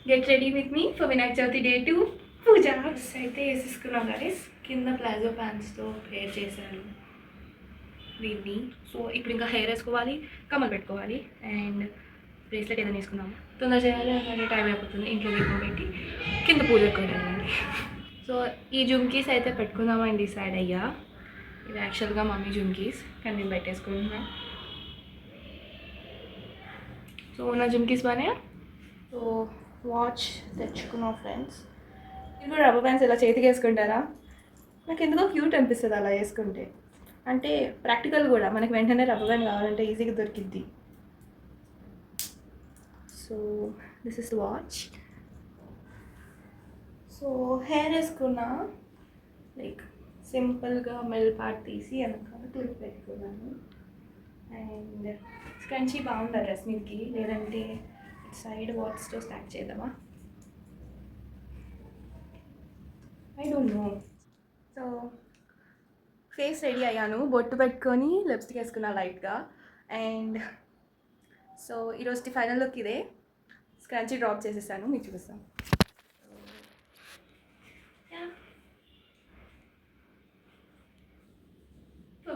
Get ready with me for Vinayaka Chavithi day 2 పూజ అయితే వేసేసుకున్నాం guys. కింద ప్లాజో ప్యాంట్స్తో హెయిర్ చేశాను దీన్ని. సో ఇప్పుడు ఇంకా హెయిర్ వేసుకోవాలి, కమ్మలు పెట్టుకోవాలి అండ్ బ్రేస్లెట్ ఏదైనా వేసుకుందాము. తొందర చేయాలి అలాగే టైం అయిపోతుంది. ఇంట్లో దీపం పెట్టి కింద పూజ వెళ్ళాలి. సో ఈ జుమ్కీస్ అయితే పెట్టుకుందామని డిసైడ్ అయ్యా. ఇది యాక్చువల్గా మమ్మీ జుమ్కీస్ కానీ నేను పెట్టేసుకుంటున్నాను. సో నా జుమ్కీస్ బానే. సో వాచ్ తెచ్చుకున్నాం ఫ్రెండ్స్. మీరు కూడా రబ్బర్ బ్యాండ్స్ ఇలా చేతికి వేసుకుంటారా? నాకు ఎందుకో క్యూట్ అనిపిస్తుంది అలా వేసుకుంటే. అంటే ప్రాక్టికల్ కూడా, మనకి వెంటనే రబ్బర్ బ్యాండ్ కావాలంటే ఈజీగా దొరికిద్ది. So this is watch. So hair వేసుకున్నా లైక్ సింపుల్గా మెల్ పార్ట్ తీసి వెనకాల క్లిప్ పెట్టుకున్నాను. అండ్ స్క్రంచీ బాగుంది ఆ డ్రెస్ మీదకి, లేదంటే సైడ్ వాట్స్తో స్టాక్ చేద్దామా? I don't know. So face ready అయ్యాను, బొట్టు పెట్టుకొని లిప్స్టిక్ వేసుకున్నా లైట్గా. అండ్ సో ఈరోజు ఫైనల్ లుక్ ఇదే. స్క్రంచీ డ్రాప్ చేసేసాను, మీకు చూపిస్తాను.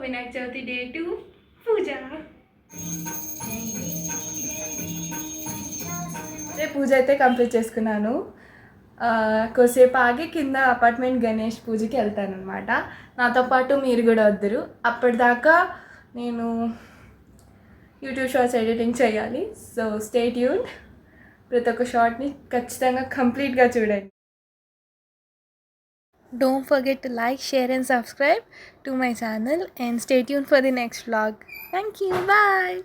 వినాయక చవితి డే 2 పూజ. రేపు పూజ అయితే కంప్లీట్ చేసుకున్నాను. కొద్దిసేపు ఆగి కింద అపార్ట్మెంట్ గణేష్ పూజకి వెళ్తాను అనమాట. నాతో పాటు మీరు కూడా వద్దరు. అప్పటిదాకా నేను యూట్యూబ్ షార్ట్స్ ఎడిటింగ్ చేయాలి. So stay tuned. ప్రతి ఒక్క షార్ట్ని ఖచ్చితంగా కంప్లీట్గా చూడండి. Don't forget to like, share and subscribe to my channel and stay tuned for the next vlog. Thank you. Bye.